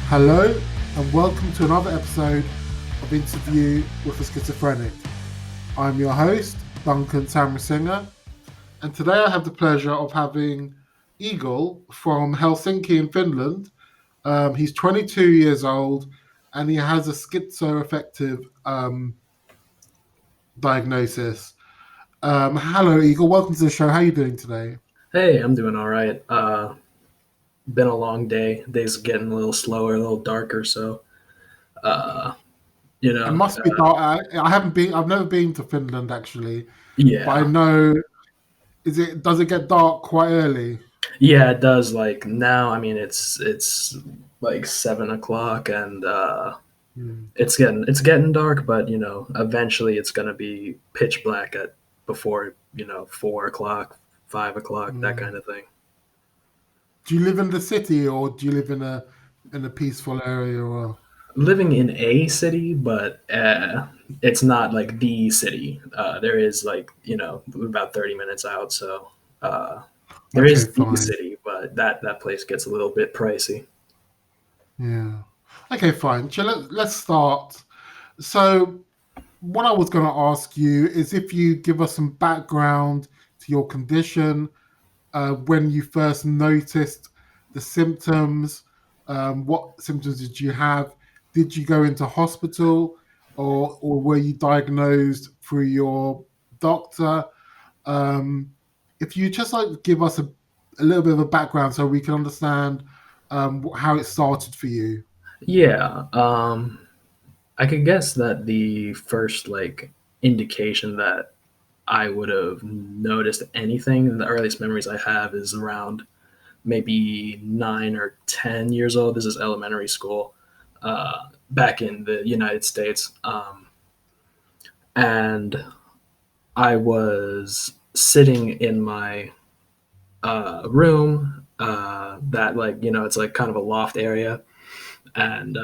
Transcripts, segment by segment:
Hello, and welcome to another episode of Interview with a Schizophrenic. I'm your host, Duncan Samrasinger, and today I have the pleasure of having Eagle from Helsinki in Finland. He's 22 years old, and he has a schizoaffective diagnosis. Hello, Eagle. Welcome to the show. How are you doing today? Hey, I'm doing all right. Been a long day. Days getting a little slower, a little darker. So, uh, you It know, must be dark. I haven't been. I've never been to Finland actually, but I yeah, know. Is it? Does it get dark quite early? yeah, it does. Like now, I mean, it's like 7 o'clock, and Hmm. it's getting dark. But eventually, it's gonna be pitch black at before 4 o'clock, 5 o'clock, that Hmm. kind of thing. Do you live in the city or do you live in a peaceful area? Or Living in a city, but it's not like the city. There is like about 30 minutes out, so uh, there okay, is the fine. city, but that place gets a little bit pricey. Yeah. Okay, fine. So let's start. So what I was going to ask you is if you give us some background to your condition, when you first noticed the symptoms, what symptoms did you have? Did you go into hospital, or were you diagnosed through your doctor? Um, if you just like give us a little bit of a background so we can understand how it started for you. Yeah, I could guess that the first like indication that I would have noticed anything, the earliest memories I have is around maybe 9 or 10 years old. This is elementary school, back in the United States. And I was sitting in my room that it's like kind of a loft area, and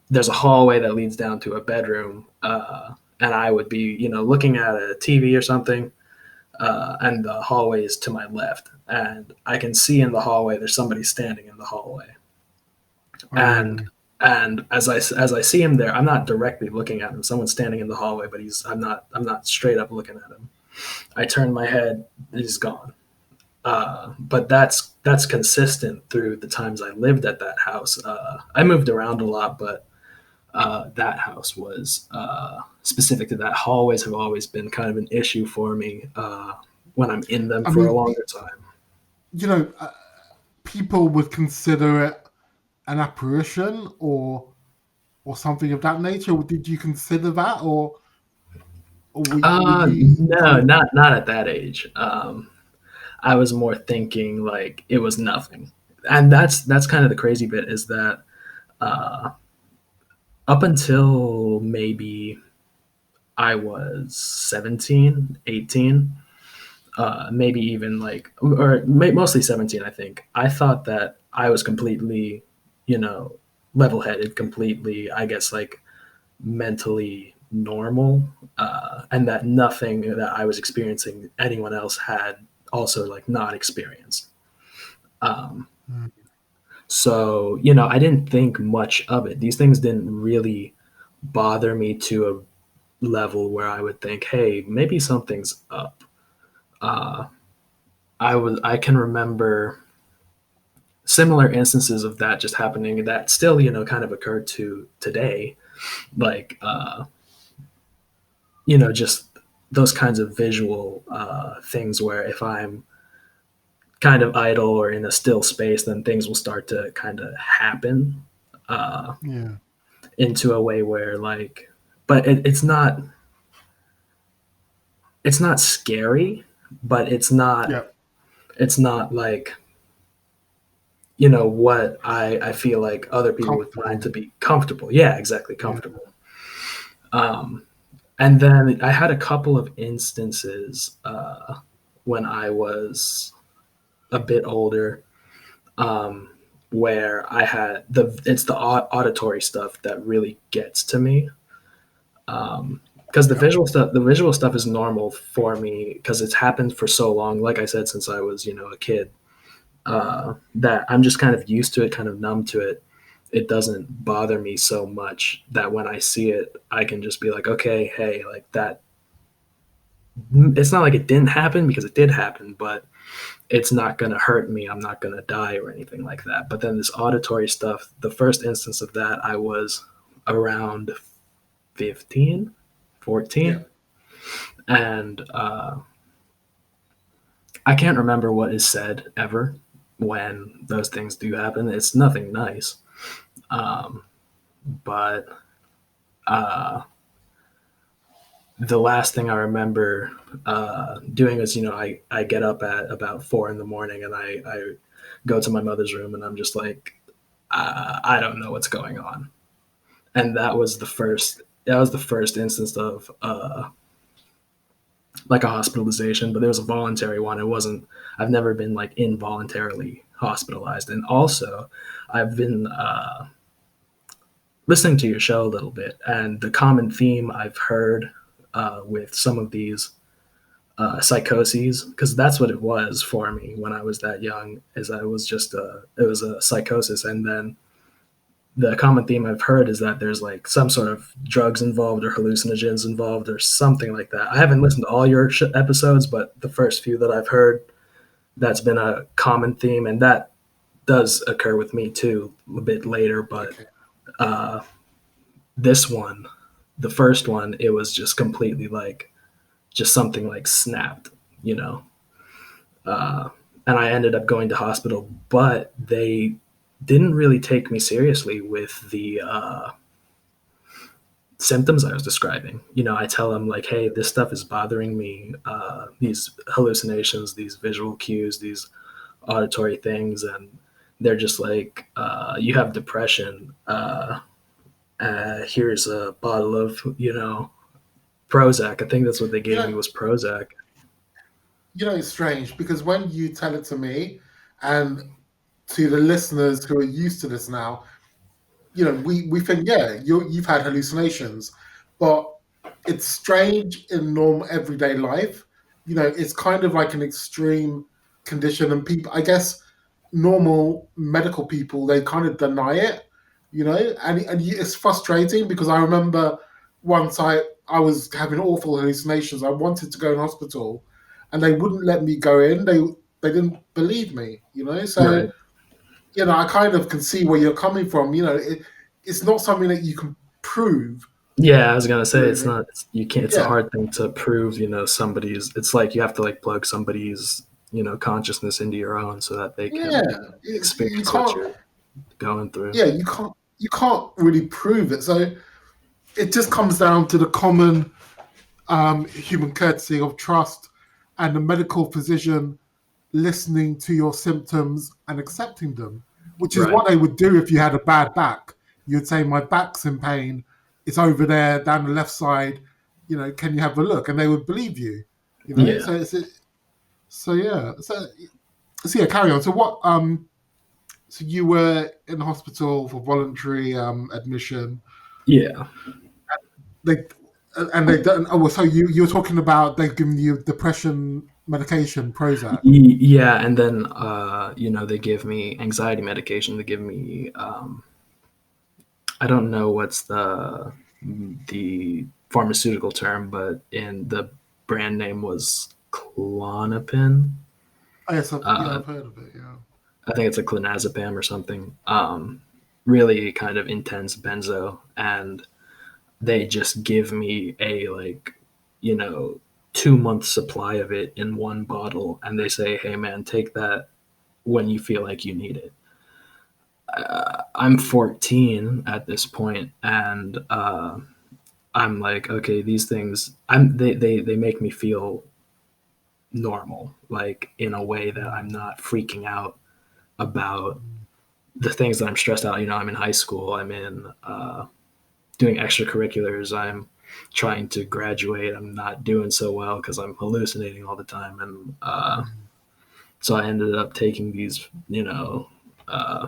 there's a hallway that leads down to a bedroom, and I would be looking at a TV or something, and the hallway is to my left, and I can see in the hallway there's somebody standing in the hallway, Oh, and really? as I see him there, I'm not directly looking at him. Someone's standing in the hallway, but I'm not straight up looking at him. I turn my head, he's gone. But that's consistent through the times I lived at that house. I moved around a lot, but that house was specific to that. Hallways have always been kind of an issue for me when I'm in them I for a mean, longer time. you know, people would consider it an apparition or something of that nature. Did you consider that, or were you No, kind not at that age. I was more thinking like it was nothing, and that's kind of the crazy bit is that uh, up until maybe I was 17, 18, maybe even like, or mostly 17, I think. I thought that I was completely, you know, level headed, completely, I guess, like mentally normal, and that nothing that I was experiencing anyone else had also like not experienced. Um, of? so, I didn't think much of it. These things didn't really bother me to a level where I would think, hey, maybe something's up. Uh, I can remember similar instances of that just happening that still kind of occurred to today, like just those kinds of visual things where if I'm kind of idle or in a still space, then things will start to kind of happen uh, Yeah. into a way where like, but it's not scary, but Yeah. it's not like what I feel like other people would find Comfortable. to be comfortable. Yeah, exactly, Yeah. comfortable. Um, and then I had a couple of instances when I was a bit older, um, where I had it's the auditory stuff that really gets to me. Because Yeah. the visual stuff is normal for me because it's happened for so long. Like I said, since I was a kid, that I'm just kind of used to it, kind of numb to it. it doesn't bother me so much that when I see it, I can just be like, okay, hey, like that. It's not like it didn't happen because it did happen, but it's not going to hurt me. I'm not going to die or anything like that. But then this auditory stuff, the first instance of that, I was around 15, Yeah. 14. And I can't remember what is said ever when those things do happen. It's nothing nice. Um, but uh, the last thing I remember doing is, I get up at about 4 in the morning and I go to my mother's room and I'm just like, I don't know what's going on. And that was the first instance of like a hospitalization, but it was a voluntary one. It wasn't. I've never been like involuntarily hospitalized, and also I've been listening to your show a little bit, and the common theme I've heard with some of these psychoses, because that's what it was for me when I was that young, is I was just it was a psychosis, and then the common theme I've heard is that there's like some sort of drugs involved or hallucinogens involved or something like that. I haven't listened to all your episodes, but the first few that I've heard, that's been a common theme, and that does occur with me too a bit later. But Okay. uh, this one, the first one, it was just completely like just something like snapped, you know. Uh, and I ended up going to hospital, but they didn't really take me seriously with the symptoms I was describing. I tell them like, hey, this stuff is bothering me. These hallucinations, these visual cues, these auditory things, and they're just like, you have depression. Here's a bottle of, Prozac. I think that's what they You gave me know, was Prozac. it's strange because when you tell it to me and to the listeners who are used to this now, we think, yeah, you've had hallucinations, but it's strange in normal everyday life. It's kind of like an extreme condition, and people, I guess, normal medical people, they kind of deny it, it's frustrating because I remember once I was having awful hallucinations. I wanted to go in hospital, and they wouldn't let me go in. They didn't believe me, so Right. I kind of can see where you're coming from. It's not something that you can prove, Yeah, I was gonna say it's really. not. You can't. It's a Yeah, hard thing to prove. Somebody's. It's like you have to like plug somebody's consciousness into your own so that they yeah. can You experience what can't. you're going through. Yeah, you can't really prove it. So it just comes down to the common human courtesy of trust and the medical physician listening to your symptoms and accepting them, which is Right. what they would do if you had a bad back. You'd say, my back's in pain. It's over there down the left side. Can you have a look? And they would believe you. Yeah. So yeah. So yeah, carry on. So you were in hospital for voluntary admission. Yeah. They and they don't. Oh, so you're talking about they've given you depression medication, Prozac. Yeah, and then they give me anxiety medication. They give me I don't know what's the pharmaceutical term, but in the brand name was Klonopin. Oh, yes, Uh, I've heard of it. Yeah. I think it's a clonazepam or something. Really kind of intense benzo, and they just give me a like, you know, 2 month supply of it in one bottle, and they say, "Hey, man, take that when you feel like you need it." I'm 14 at this point, and I'm like, okay, these things, they make me feel normal, like in a way that I'm not freaking out about the things that I'm stressed out. I'm in high school. I'm in doing extracurriculars. I'm trying to graduate. I'm not doing so well because I'm hallucinating all the time, and so I ended up taking these, uh,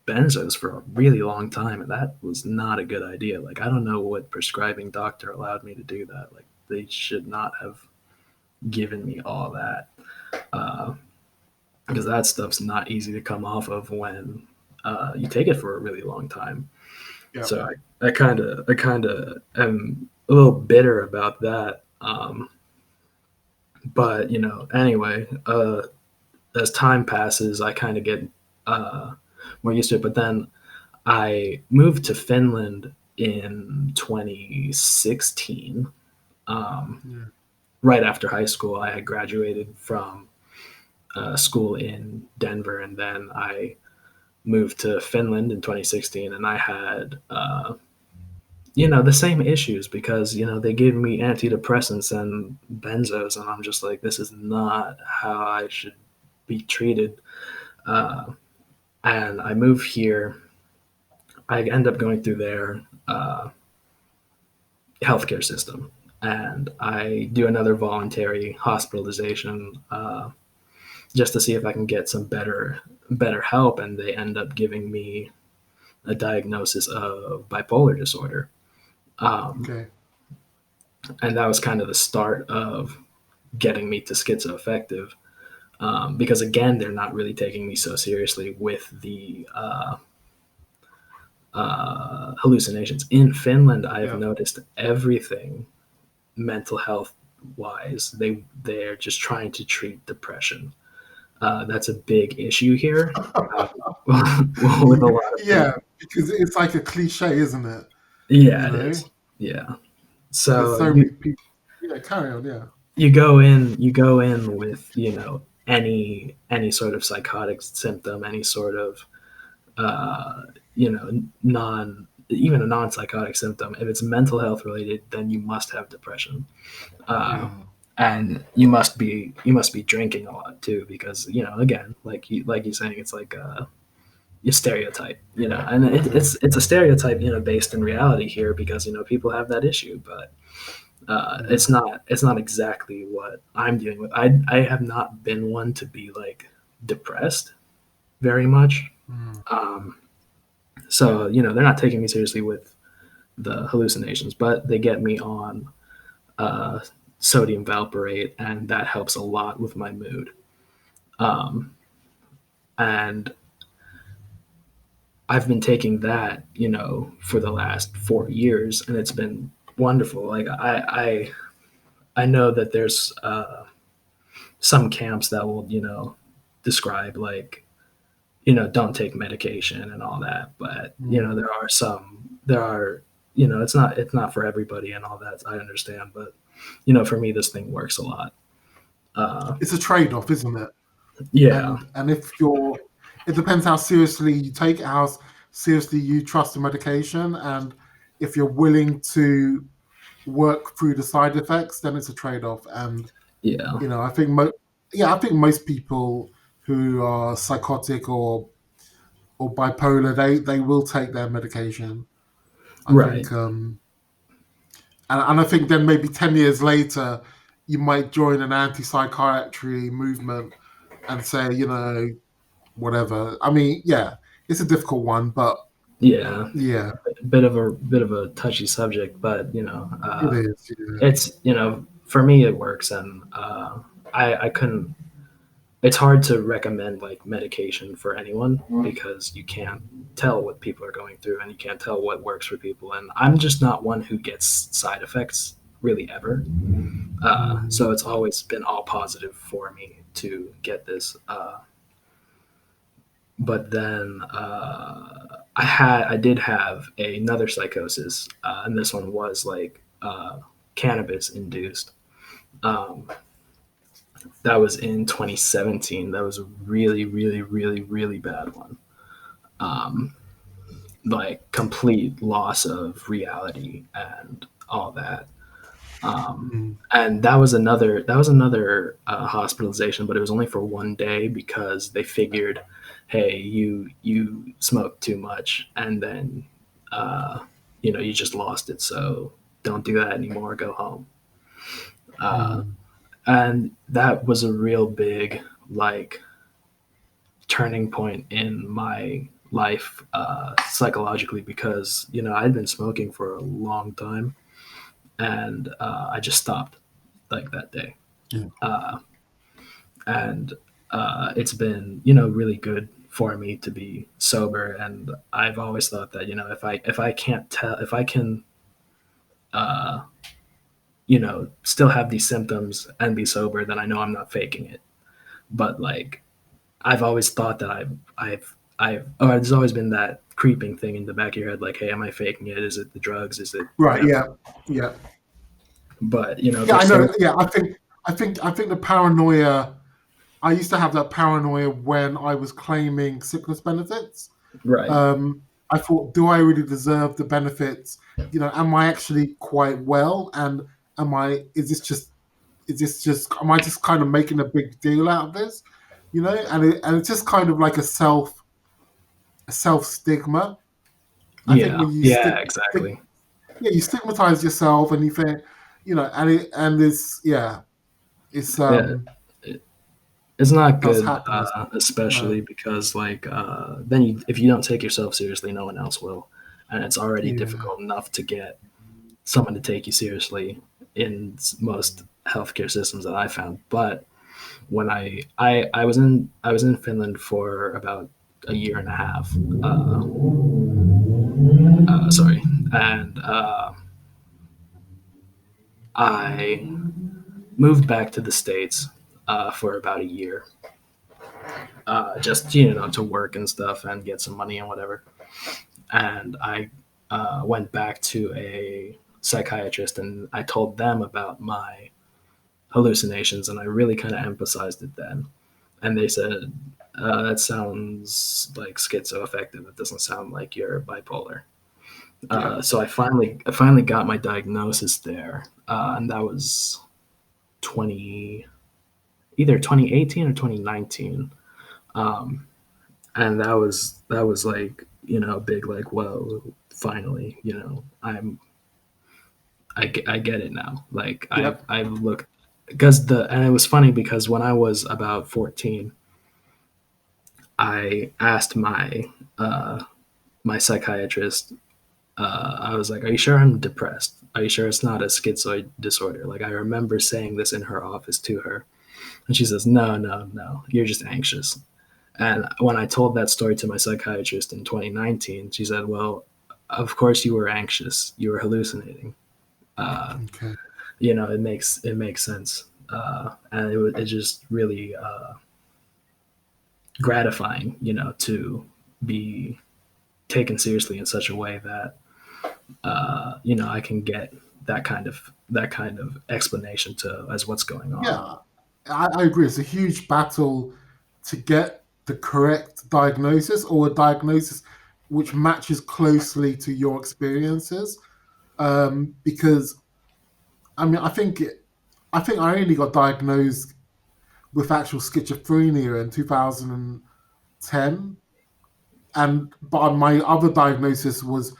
benzos for a really long time, and that was not a good idea. Like, I don't know what prescribing doctor allowed me to do that. Like, they should not have given me all that, uh, because that stuff's not easy to come off of when you take it for a really long time. Yeah. So I kind of am a little bitter about that. But anyway, as time passes, I kind of get uh, more used to it. But then I moved to Finland in 2016. Um, Yeah. right after high school, I had graduated from school in Denver, and then I moved to Finland in 2016, and I had the same issues because they gave me antidepressants and benzos, and I'm just like, this is not how I should be treated. Uh, and I move here. I end up going through their healthcare system, and I do another voluntary hospitalization just to see if I can get some better help. And they end up giving me a diagnosis of bipolar disorder. Um, Okay. and that was kind of the start of getting me to schizoaffective, because again, they're not really taking me so seriously with the hallucinations. In Finland, I've Yeah. noticed everything mental health wise. They're just trying to treat depression. That's a big issue here, uh, with a lot of Yeah, people. because it's like a cliche, isn't it? You Yeah, it know, is. Yeah. there's So so many people. Yeah, carry on. Yeah. you go in with any sort of psychotic symptom, any sort of uh, non even a non-psychotic symptom. If it's mental health related, then you must have depression, uh, Yeah. and you must be drinking a lot too, because again, like you saying, it's like a stereotype, and Yeah. it's a stereotype, based in reality here, because people have that issue, but Yeah. it's not exactly what I'm dealing with. I have not been one to be like depressed very much. Mm. Um, so they're not taking me seriously with the hallucinations, but they get me on uh, sodium valproate, and that helps a lot with my mood. Um, and I've been taking that, for the last 4 years, and it's been wonderful. Like I know that there's some camps that will, describe like, don't take medication and all that, but Mm. there are, it's not for everybody and all that. I understand, but for me, this thing works a lot. Uh, It's a trade-off, isn't it? yeah, And if you're, it depends how seriously you take it, how seriously you trust the medication, and if you're willing to work through the side effects, then it's a trade-off. And yeah, I think yeah, I think most people who are psychotic or bipolar, they will take their medication. I right, think, and I think then maybe 10 years later, you might join an anti-psychiatry movement and say, whatever. I mean, yeah, it's a difficult one, but yeah. yeah, Bit of a touchy subject, but it is. Yeah. it's for me it works, and I couldn't. It's hard to recommend like medication for anyone because you can't tell what people are going through, and you can't tell what works for people. And I'm just not one who gets side effects really ever. Mm, So it's always been all positive for me to get this. But then I did have another psychosis, and this one was like cannabis induced. Um, that was in 2017. That was a really, really, really, really bad one. Um, like complete loss of reality and all that. mm, And that was another hospitalization, but it was only for one day because they figured, hey, you smoked too much, and then uh, you just lost it, so don't do that anymore. Go home. Uh, mm, and that was a real big like turning point in my life, psychologically, because I'd been smoking for a long time, and I just stopped like that day. yeah. uh, and it's been really good for me to be sober, and I've always thought that if I can't tell if I can uh, still have these symptoms and be sober, then I know I'm not faking it. But like I've always thought that there's always been that creeping thing in the back of your head, like, hey, am I faking it? Is it the drugs? Is it Right. whatever? Yeah. Yeah. But Yeah. I there's know. so Yeah. I think the paranoia. I used to have that paranoia when I was claiming sickness benefits. right, Um, I thought, do I really deserve the benefits? Am I actually quite well? And am I? Is this just? Am I just kind of making a big deal out of this? And it's just kind of like a self stigma. I think yeah, when you yeah, exactly, yeah, you stigmatize yourself, and you think, and it's yeah, it's yeah. It's not does good, happen. especially No, because then if you don't take yourself seriously, no one else will, and it's already yeah, difficult enough to get someone to take you seriously in most healthcare systems that I found. But when I was in Finland for about a year and a half. Sorry, and I moved back to the states for about a year, just to work and stuff and get some money and whatever. And I went back to a psychiatrist and I told them about my hallucinations, and I really kind of emphasized it then. And they said, that sounds like schizoaffective. It doesn't sound like you're bipolar. yeah, So I finally got my diagnosis there, and that was 20 either 2018 or 2019. Um, and that was like a big like, whoa, finally, I get it now. Like yeah. I've looked, because the and it was funny because when I was about 14, I asked uh, my psychiatrist. I was like, "Are you sure I'm depressed? Are you sure it's not a schizoid disorder?" Like I remember saying this in her office to her, and she says, "No, no, no, you're just anxious." And when I told that story to my psychiatrist in 2019, she said, "Well, of course you were anxious. You were hallucinating. Uh, Okay. it makes sense." And it just really gratifying, to be taken seriously in such a way that I can get that kind of explanation to as what's going on. Yeah, I agree. It's a huge battle to get the correct diagnosis or a diagnosis which matches closely to your experiences. Because I mean, I think I only got diagnosed with actual schizophrenia in 2010, and but my other diagnosis was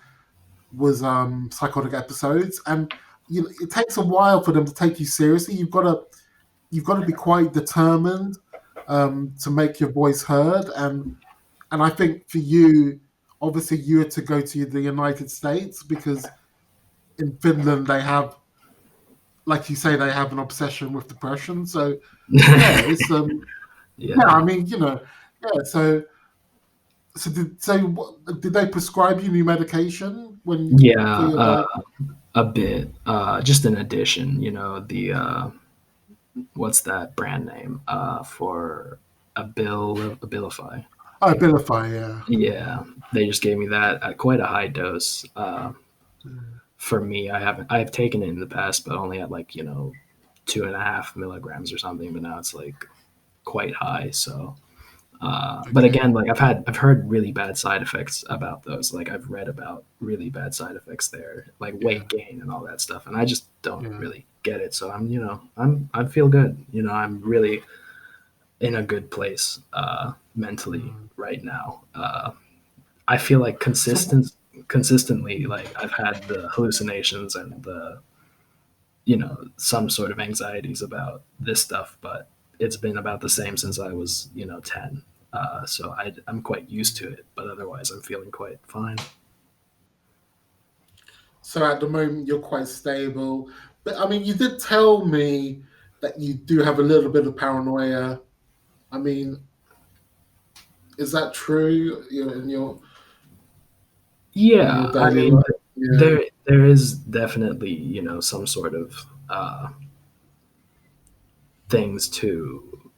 psychotic episodes, and it takes a while for them to take you seriously. You've got to be quite determined to make your voice heard, and I think for you, obviously, you had to go to the United States because in Finland they have, like you say, they have an obsession with depression. So yeah, it's yeah. Yeah, I mean, yeah. Did they prescribe you new medication for yeah, your diet? a bit. Just in addition, the what's that brand name for Abilify. Oh, Abilify, yeah. Yeah, they just gave me that at quite a high dose. For me, I've taken it in the past, but only at like 2.5 milligrams or something. But now it's like quite high. So, but Okay, again, like I've heard really bad side effects about those. Like I've read about really bad side effects there, like yeah, weight gain and all that stuff, and I just don't yeah. really get it. So I feel good. I'm really in a good place mentally Mm. right now. I feel like So, consistently, like I've had the hallucinations and the some sort of anxieties about this stuff, but it's been about the same since I was 10. So I'm quite used to it, but otherwise I'm feeling quite fine. so at the moment you're quite stable, but I mean, you did tell me that you do have a little bit of paranoia. I mean, Is that true? In Yeah, your I daily mean, life? Yeah. there is definitely some sort of things to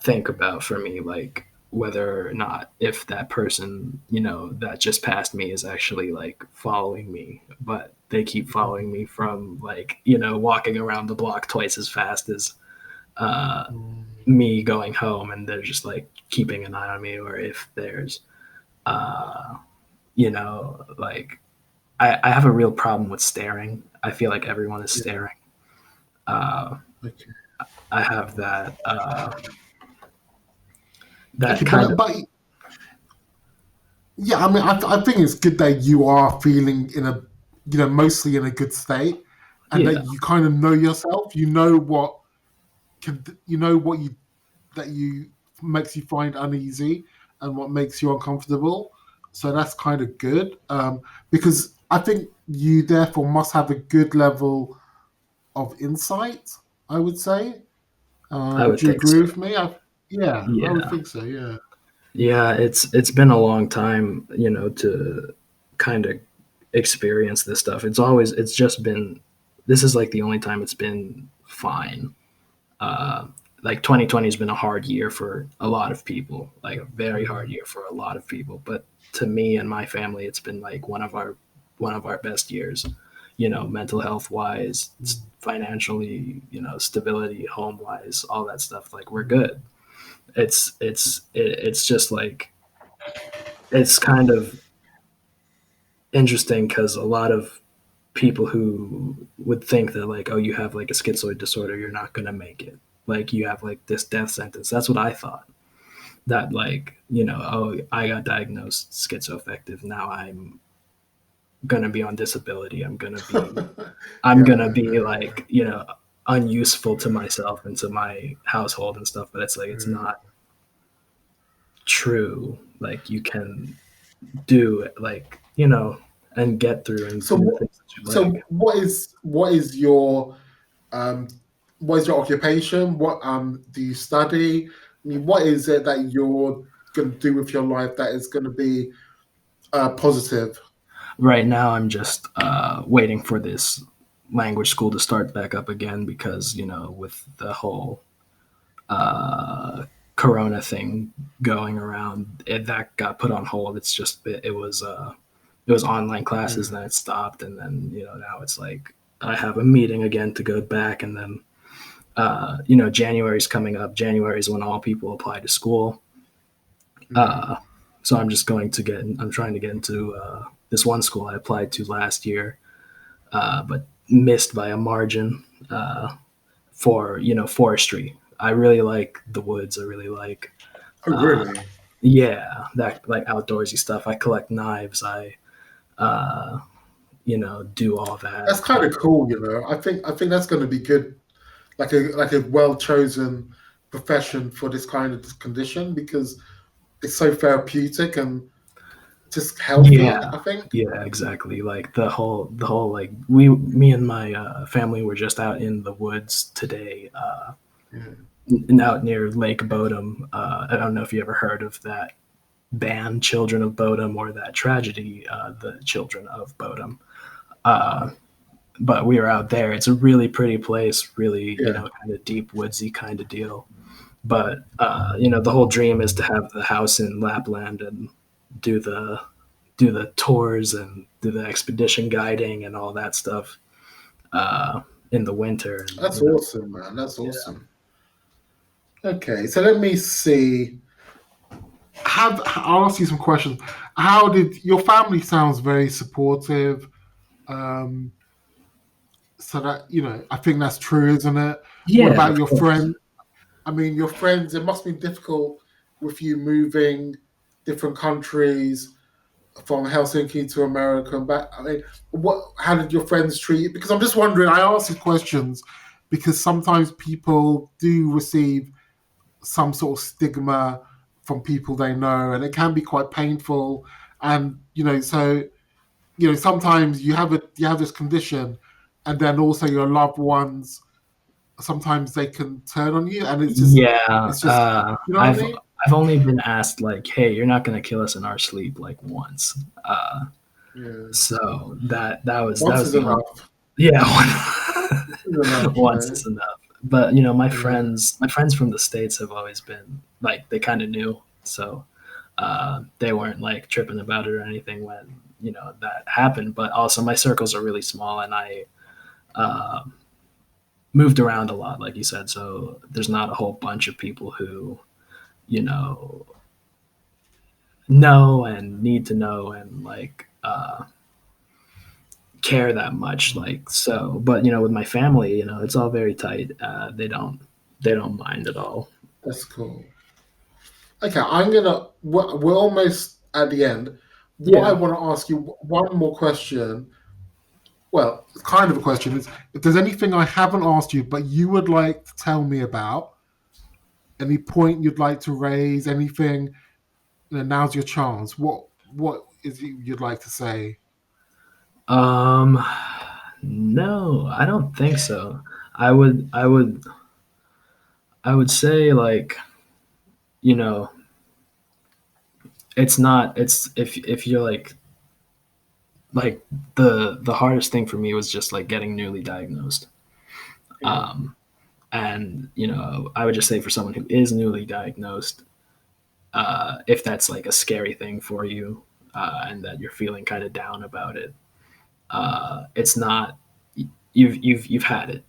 think about for me, like whether or not if that person that just passed me is actually like following me, but they keep following me from like walking around the block twice as fast as uh, Mm. me going home, and they're just like keeping an eye on me, or if there's uh, like I have a real problem with staring. I feel like everyone is Yeah. staring. uh, Okay. I have that Okay, kind of. but yeah, I mean, I think it's good that you are feeling in a, mostly in a good state, and Yeah, that you kind of know yourself. You know what can, you know what you that you makes you find uneasy and what makes you uncomfortable. So that's kind of good, because I think you therefore must have a good level of insight. I would say. I Would would you think agree so. with me? Yeah, I would Yeah, think so. Yeah. yeah. It's been a long time, to kind of experience this stuff. It's just been. This is like the only time it's been fine. Uh, like 2020 has been a hard year for a lot of people, like a very hard Mm. year for a lot of people. But to me and my family, it's been like one of our best years. Mental health wise, Mm. financially, stability, home wise, all that stuff. Like we're Mm. good. It's just like it's kind of interesting because a lot of people who would think that like, oh, you have like a schizoid disorder, you're not gonna make it, like you have like this death sentence. That's what I thought, that like oh, I got diagnosed schizoaffective, now I'm gonna be on disability, I'm Yeah, gonna be yeah, like unuseful to myself and to my household and stuff. But it's like it's yeah. not true. Like you can do like and get through and So, do the things that you like. what is your um, what is your occupation? What do you study? I mean, what is it that you're going to do with your life that is going to be positive? Right now, I'm just waiting for this language school to start back up again because with the whole uh, Corona thing going around, that got put on hold. It was online classes, Yeah. and then it stopped, and then now it's like I have a meeting again to go back, and then January's coming up. January is when all people apply to school. Mm. Uh, so I'm trying to get into this one school I applied to last year, but missed by a margin for forestry. I really like the woods. I really like Oh, uh, really? yeah, that like outdoorsy stuff. I collect knives. I uh, do all that. That's kind of cool, I think that's going to be good, like a well chosen profession for this kind of condition because it's so therapeutic and just healthy. Yeah, I think. yeah, exactly. Like the whole like me and my family were just out in the woods today, Yeah. out near Lake Bodom. I don't know if you ever heard of that band, Children of Bodom, or that tragedy, The Children of Bodom. Uh, but we were out there. It's a really pretty place, really, Yeah. kind of deep woodsy kind of deal. But the whole dream is to have the house in Lapland and do the tours and do the expedition guiding and all that stuff uh, in the winter. And That's awesome, man. That's yeah, awesome. Okay, so let me see. I'll ask you some questions. How did your family sounds very supportive? Um, so that I think that's true, isn't it? What yeah, about of your course. friends? I mean, your friends. It must be difficult with you moving different countries from Helsinki to America and back. I mean, what? How did your friends treat you? Because I'm just wondering. I ask these questions because sometimes people do receive some sort of stigma from people they know, and it can be quite painful. And so sometimes you have this condition, and then also your loved ones sometimes they can turn on you, and Yeah, it's just you know what I I've mean? I've only been asked like, "Hey, you're not gonna kill us in our sleep," like once. Yeah. So that Once was is the only. enough. Yeah, Is enough, you once know. is enough. But you know, Yeah. my friends from the states have always been like they kind of knew, so they weren't like tripping about it or anything when that happened. But also, my circles are really small, and I uh, moved around a lot, like you said. So there's not a whole bunch of people who you know and need to know and like care that much. Like so, but with my family, it's all very tight. They don't mind at all. That's cool. Okay, we're almost at the end. What I Yeah. want to ask you, one more question. Well, it's kind of a question is if there's anything I haven't asked you, but you would like to tell me about, any point you'd like to raise, anything, now's your chance. What is it you'd like to say? Um, no, I don't think so. I would say like, you know, it's not it's if you're like the hardest thing for me was just like getting newly diagnosed. Yeah, Um and I would just say for someone who is newly diagnosed, if that's like a scary thing for you, and that you're feeling kind of down about it, it's not you've had it.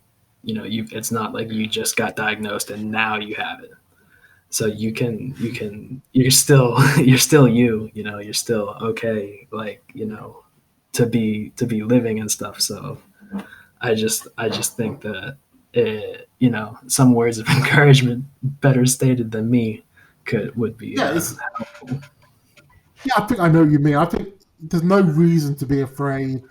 It's not like you just got diagnosed and now you have it. So you're still you're still you're still okay, like to be living and stuff. So I just think that some words of encouragement better stated than me could would be yeah, it's helpful. yeah. I think I know what you mean. I think there's no reason to be afraid.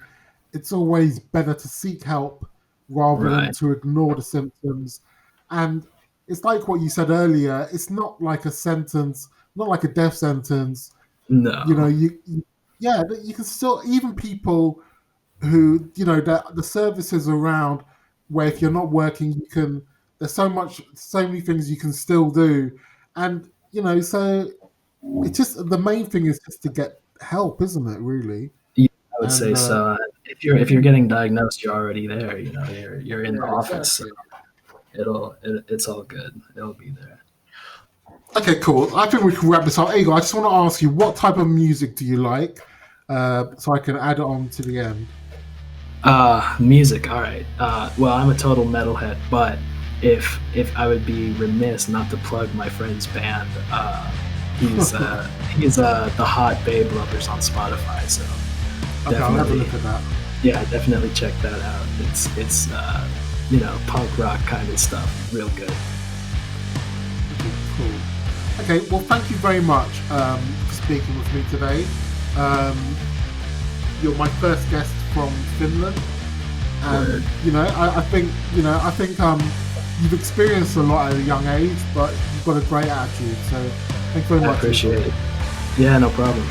It's always better to seek help rather than Right. to ignore the symptoms. And it's like what you said earlier. It's not like a sentence, not like a death sentence. You know, No. yeah, you can still, even people who, the services around where if you're not working, there's so many things you can still do. And, so it's just, the main thing is just to get help, isn't it, really? Yeah, I would And, say so. If you're getting diagnosed, you're already there. You're in the yeah, office, so exactly. it's all good. It'll be there. Okay, cool. I think we can wrap this up. Igor, I just want to ask you, what type of music do you like? So I can add it on to the end. Music. All right. Well, I'm a total metalhead, but if I would be remiss not to plug my friend's band. He's the Hot Babe Lovers on Spotify. So Okay, I'll have a definitely, look at that. yeah, definitely check that out. It's punk rock kind of stuff. Real good. Okay, cool. Okay, well, thank you very much for speaking with me today. Um, you're my first guest from Finland, and Word. I think you've experienced a lot at a young age, but you've got a great attitude. So, thank you very I much, Igor. appreciate it. Yeah, no problem.